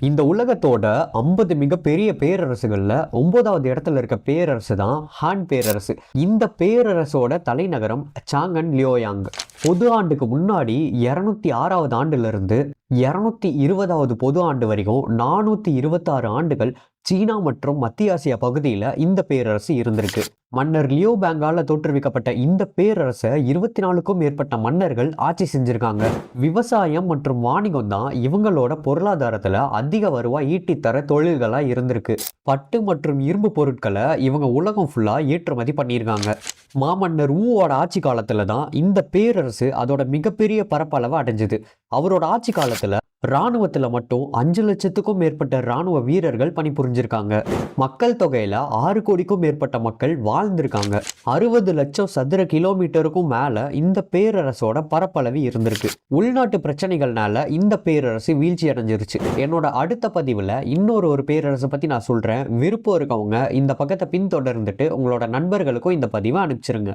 இந்த உலகத்தோட 50 மிகப்பெரிய பேரரசுகள்ல 9வது இடத்துல இருக்க பேரரசு தான் ஹான் பேரரசு. இந்த பேரரசோட தலைநகரம் சாங்கன் லியோயாங். பொது ஆண்டுக்கு முன்னாடி 206வது ஆண்டுல இருந்து 220வது பொது ஆண்டு வரைக்கும் 426 ஆண்டுகள் சீனா மற்றும் மத்திய ஆசியா பகுதியில இந்த பேரரசு இருந்திருக்கு. மன்னர் லியோ பேங்கால தோற்றுவிக்கப்பட்ட இந்த பேரரசை 24க்கும் மேற்பட்ட மன்னர்கள் ஆட்சி செஞ்சிருக்காங்க. விவசாயம் மற்றும் வாணிகம் தான் இவங்களோட பொருளாதாரத்துல அதிக வருவாய் ஈட்டித்தர தொழில்களா இருந்திருக்கு. பட்டு மற்றும் இரும்பு பொருட்களை இவங்க உலகம் ஃபுல்லா ஏற்றுமதி பண்ணியிருக்காங்க. மாமன்னர் ஊவோட ஆட்சி காலத்துல தான் இந்த பேரரசு அதோட மிகப்பெரிய பரப்பளவை அடைஞ்சது. அவரோட ஆட்சி காலத்துல ராணுவத்துல மட்டும் 5 லட்சத்துக்கும் மேற்பட்ட ராணுவ வீரர்கள் பணிபுரிஞ்சிருக்காங்க. மக்கள் தொகையில 6 கோடிக்கும் மேற்பட்ட மக்கள் வாழ்ந்திருக்காங்க. 60 லட்சம் சதுர கிலோமீட்டருக்கும் மேல இந்த பேரரசோட பரப்பளவு இருந்திருக்கு. உள்நாட்டு பிரச்சனைகள்னால இந்த பேரரசு வீழ்ச்சி அடைஞ்சிருச்சு. என்னோட அடுத்த பதிவுல இன்னொரு பேரரசை பத்தி நான் சொல்றேன். விருப்பம் இருக்கவங்க இந்த பக்கத்தை பின்தொடர்ந்துட்டு உங்களோட நண்பர்களுக்கும் இந்த பதிவை அனுப்பிச்சிருங்க.